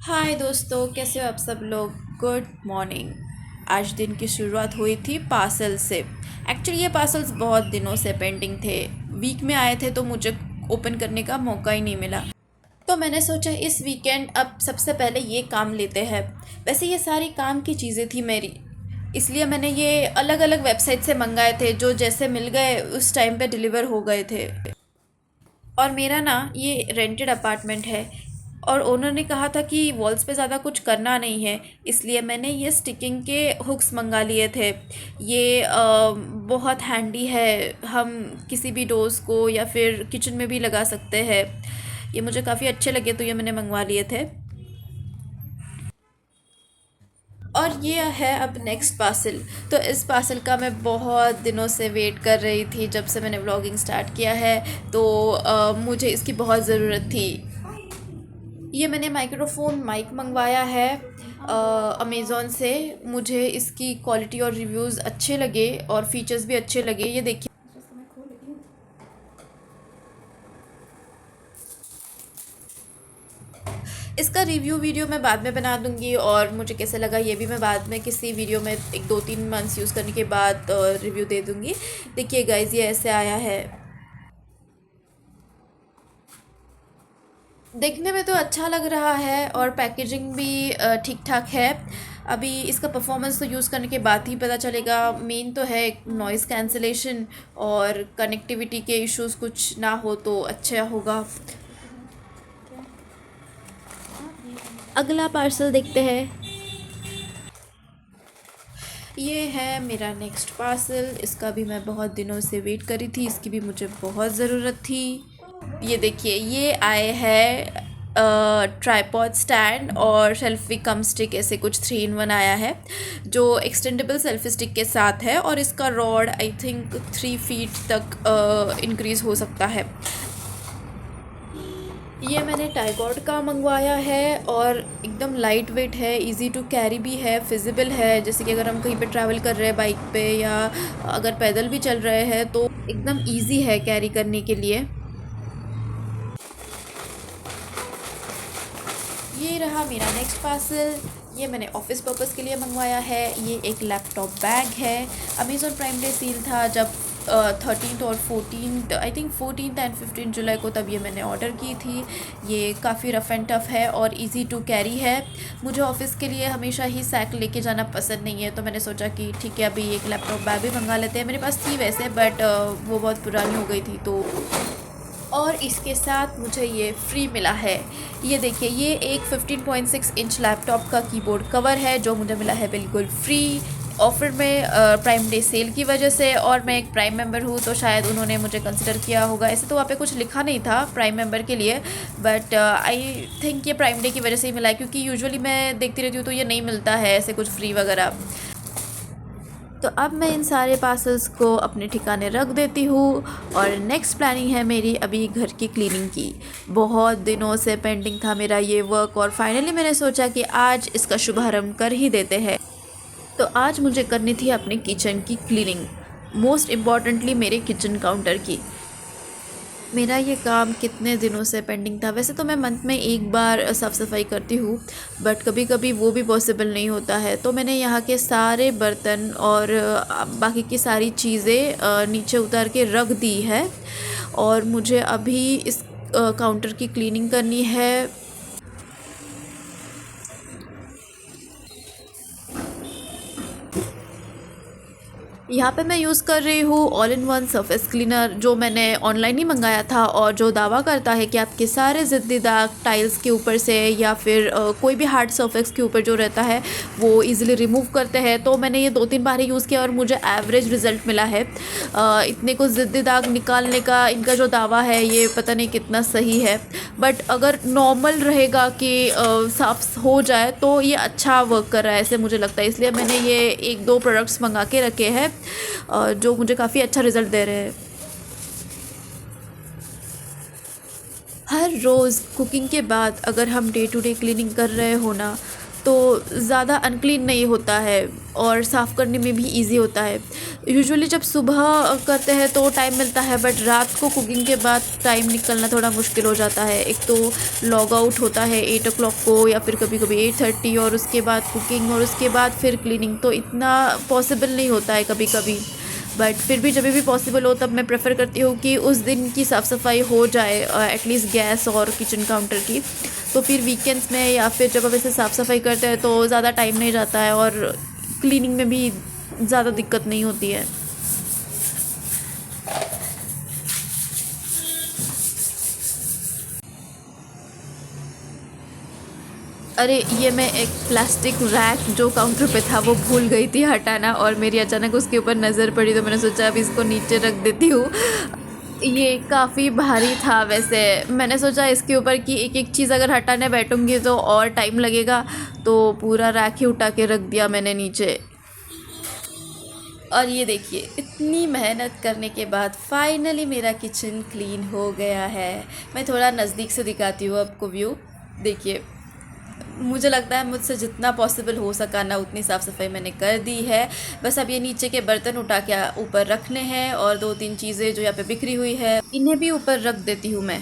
हाय दोस्तों, कैसे हो आप सब लोग। Good morning. आज दिन की शुरुआत हुई थी पार्सल से। एक्चुअली ये पार्सल्स बहुत दिनों से पेंडिंग थे। वीक में आए थे तो मुझे ओपन करने का मौका ही नहीं मिला। तो मैंने सोचा इस वीकेंड अब सबसे पहले ये काम लेते हैं। वैसे ये सारी काम की चीज़ें थी मेरी, इसलिए मैंने ये अलग अलग वेबसाइट से मंगाए थे, जो जैसे मिल गए उस टाइम पे डिलीवर हो गए थे। और मेरा ना ये रेंटेड अपार्टमेंट है, और ओनर ने कहा था कि वॉल्स पे ज़्यादा कुछ करना नहीं है, इसलिए मैंने ये स्टिकिंग के हुक्स मंगा लिए थे। ये बहुत हैंडी है, हम किसी भी डोर्स को या फिर किचन में भी लगा सकते हैं। ये मुझे काफ़ी अच्छे लगे तो ये मैंने मंगवा लिए थे। और ये है अब नेक्स्ट पार्सल। तो इस पार्सल का मैं बहुत दिनों से वेट कर रही थी, जब से मैंने व्लॉगिंग स्टार्ट किया है। तो मुझे इसकी बहुत ज़रूरत थी। ये मैंने माइक्रोफोन माइक मंगवाया है अमेज़ॉन से। मुझे इसकी क्वालिटी और रिव्यूज़ अच्छे लगे और फीचर्स भी अच्छे लगे। ये देखिए, इसका रिव्यू वीडियो मैं बाद में बना दूंगी, और मुझे कैसे लगा ये भी मैं बाद में किसी वीडियो में एक दो तीन मंथ्स यूज़ करने के बाद रिव्यू दे दूंगी। देखिए गाइज़, ये ऐसे आया है। देखने में तो अच्छा लग रहा है और पैकेजिंग भी ठीक ठाक है। अभी इसका परफॉर्मेंस तो यूज़ करने के बाद ही पता चलेगा। मेन तो है नॉइज़ कैंसिलेशन और कनेक्टिविटी के इश्यूज़ कुछ ना हो तो अच्छा होगा। अगला पार्सल देखते हैं। ये है मेरा नेक्स्ट पार्सल। इसका भी मैं बहुत दिनों से वेट करी थी, इसकी भी मुझे बहुत ज़रूरत थी। ये देखिए, ये आए हैं ट्राईपॉड स्टैंड और सेल्फी कम स्टिक, ऐसे कुछ 3 in 1 आया है, जो एक्सटेंडेबल सेल्फी स्टिक के साथ है। और इसका रॉड आई थिंक 3 feet तक इंक्रीज़ हो सकता है। ये मैंने टाइगॉड का मंगवाया है और एकदम लाइट वेट है, इजी टू कैरी भी है, फिजिबल है। जैसे कि अगर हम कहीं पे ट्रैवल कर रहे हैं बाइक पे, या अगर पैदल भी चल रहे हैं, तो एकदम इजी है कैरी करने के लिए। ये रहा मेरा नेक्स्ट पार्सल। ये मैंने ऑफिस पर्पज़ के लिए मंगवाया है। ये एक लैपटॉप बैग है। अमेज़ॉन प्राइम डे सील था जब 13 और 14, आई थिंक 14 एंड 15 जुलाई को, तब ये मैंने ऑर्डर की थी। ये काफ़ी रफ़ एंड टफ़ है और इजी टू कैरी है। मुझे ऑफ़िस के लिए हमेशा ही सैक लेके जाना पसंद नहीं है, तो मैंने सोचा कि ठीक है, अभी एक लैपटॉप बैग भी मंगा लेते हैं। मेरे पास थी वैसे, बट वो बहुत पुरानी हो गई थी, तो और इसके साथ मुझे ये फ्री मिला है। ये देखिए, ये एक 15.6 इंच लैपटॉप का कीबोर्ड कवर है, जो मुझे मिला है बिल्कुल फ्री ऑफ़र में, प्राइम डे सेल की वजह से। और मैं एक प्राइम मेंबर हूँ, तो शायद उन्होंने मुझे कंसिडर किया होगा। ऐसे तो वहाँ पे कुछ लिखा नहीं था प्राइम मेंबर के लिए, बट आई थिंक ये प्राइम डे की वजह से ही मिला है, क्योंकि यूजुअली मैं देखती रहती हूँ तो ये नहीं मिलता है ऐसे कुछ फ्री वगैरह। तो अब मैं इन सारे पार्सल्स को अपने ठिकाने रख देती हूँ, और नेक्स्ट प्लानिंग है मेरी अभी घर की क्लीनिंग की। बहुत दिनों से पेंडिंग था मेरा ये वर्क, और फाइनली मैंने सोचा कि आज इसका शुभारंभ कर ही देते हैं। तो आज मुझे करनी थी अपने किचन की क्लीनिंग, मोस्ट इम्पॉर्टेंटली मेरे किचन काउंटर की। मेरा ये काम कितने दिनों से पेंडिंग था। वैसे तो मैं मंथ में एक बार साफ़ सफाई करती हूँ, बट कभी कभी वो भी पॉसिबल नहीं होता है। तो मैंने यहाँ के सारे बर्तन और बाकी की सारी चीज़ें नीचे उतार के रख दी है, और मुझे अभी इस काउंटर की क्लीनिंग करनी है। यहाँ पे मैं यूज़ कर रही हूँ all in one surface cleaner, जो मैंने ऑनलाइन ही मंगाया था, और जो दावा करता है कि आपके सारे ज़िद्दी दाग टाइल्स के ऊपर से, या फिर कोई भी हार्ड सरफेस के ऊपर जो रहता है, वो इजीली रिमूव करते हैं। तो मैंने ये 2-3 बार ही यूज़ किया और मुझे एवरेज रिज़ल्ट मिला है। इतने को ज़िद्दी दाग निकालने का इनका जो दावा है, ये पता नहीं कितना सही है, बट अगर नॉर्मल रहेगा कि साफ हो जाए, तो ये अच्छा वर्क कर रहा है ऐसे मुझे लगता है। इसलिए मैंने ये 1-2 प्रोडक्ट्स मंगा के रखे हैं, जो मुझे काफ़ी अच्छा रिज़ल्ट दे रहे हैं। हर रोज़ कुकिंग के बाद अगर हम डे टू डे क्लीनिंग कर रहे हो ना, तो ज़्यादा अनक्लीन नहीं होता है और साफ़ करने में भी इजी होता है। यूजुअली जब सुबह करते हैं तो टाइम मिलता है, बट रात को कुकिंग के बाद टाइम निकलना थोड़ा मुश्किल हो जाता है। एक तो लॉग आउट होता है 8 o'clock को या फिर कभी कभी 8:30, और उसके बाद कुकिंग और उसके बाद फिर क्लीनिंग, तो इतना पॉसिबल नहीं होता है कभी कभी। बट फिर भी जब भी पॉसिबल हो तब मैं प्रेफर करती हूँ कि उस दिन की साफ़ सफाई हो जाए, एटलीस्ट गैस और किचन काउंटर की। तो फिर वीकेंड्स में या फिर जब हम ऐसे साफ़ सफाई करते हैं तो ज़्यादा टाइम नहीं जाता है और क्लीनिंग में भी ज़्यादा दिक्कत नहीं होती है। अरे ये मैं एक प्लास्टिक रैक जो काउंटर पे था वो भूल गई थी हटाना, और मेरी अचानक उसके ऊपर नज़र पड़ी तो मैंने सोचा अब इसको नीचे रख देती हूँ। ये काफ़ी भारी था वैसे, मैंने सोचा इसके ऊपर की एक एक चीज़ अगर हटाने बैठूंगी तो और टाइम लगेगा, तो पूरा रैक ही उठा के रख दिया मैंने नीचे। और ये देखिए, इतनी मेहनत करने के बाद फाइनली मेरा किचन क्लीन हो गया है। मैं थोड़ा नज़दीक से दिखाती हूँ आपको व्यू। देखिए, मुझे लगता है मुझसे जितना पॉसिबल हो सका ना उतनी साफ़ सफाई मैंने कर दी है। बस अब ये नीचे के बर्तन उठा के ऊपर रखने हैं, और 2-3 चीज़ें जो यहाँ पे बिखरी हुई है इन्हें भी ऊपर रख देती हूँ मैं।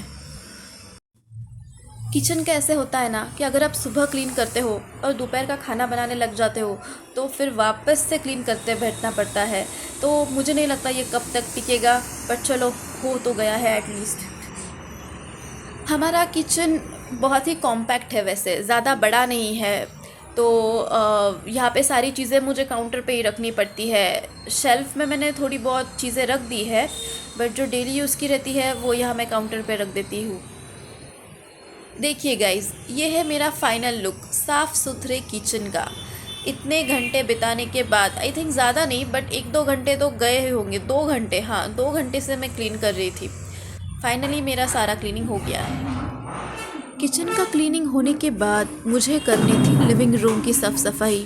किचन का ऐसे होता है ना कि अगर आप सुबह क्लीन करते हो और दोपहर का खाना बनाने लग जाते हो तो फिर वापस से क्लीन करते बैठना पड़ता है। तो मुझे नहीं लगता ये कब तक टिकेगा, पर चलो, हो तो गया है एटलीस्ट। हमारा किचन बहुत ही कॉम्पैक्ट है वैसे, ज़्यादा बड़ा नहीं है। तो यहाँ पे सारी चीज़ें मुझे काउंटर पे ही रखनी पड़ती है। शेल्फ़ में मैंने थोड़ी बहुत चीज़ें रख दी है, बट जो डेली यूज़ की रहती है वो यहाँ मैं काउंटर पे रख देती हूँ। देखिए गाइस, ये है मेरा फाइनल लुक साफ़ सुथरे किचन का। इतने घंटे बिताने के बाद, आई थिंक ज़्यादा नहीं बट 1-2 घंटे तो गए होंगे, 2 घंटे, हाँ 2 घंटे से मैं क्लीन कर रही थी। फाइनली मेरा सारा क्लीनिंग हो गया है। किचन का क्लीनिंग होने के बाद मुझे करनी थी लिविंग रूम की साफ़ सफाई,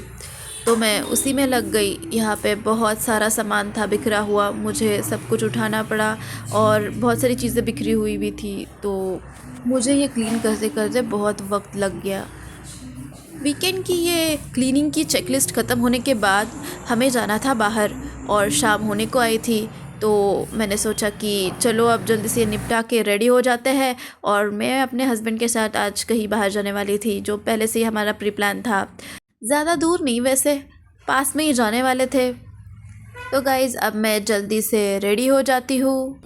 तो मैं उसी में लग गई। यहाँ पे बहुत सारा सामान था बिखरा हुआ, मुझे सब कुछ उठाना पड़ा और बहुत सारी चीज़ें बिखरी हुई भी थी, तो मुझे ये क्लीन करते करते बहुत वक्त लग गया। वीकेंड की ये क्लीनिंग की चेकलिस्ट ख़त्म होने के बाद हमें जाना था बाहर, और शाम होने को आई थी, तो मैंने सोचा कि चलो अब जल्दी से निपटा के रेडी हो जाते हैं। और मैं अपने हस्बैंड के साथ आज कहीं बाहर जाने वाली थी, जो पहले से ही हमारा प्री प्लान था। ज़्यादा दूर नहीं वैसे, पास में ही जाने वाले थे। तो गाइज़, अब मैं जल्दी से रेडी हो जाती हूँ।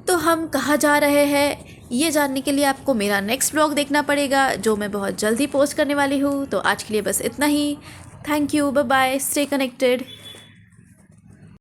तो हम कहाँ जा रहे हैं ये जानने के लिए आपको मेरा नेक्स्ट व्लॉग देखना पड़ेगा, जो मैं बहुत जल्दी पोस्ट करने वाली हूँ। तो आज के लिए बस इतना ही। Thank you, bye bye, stay connected.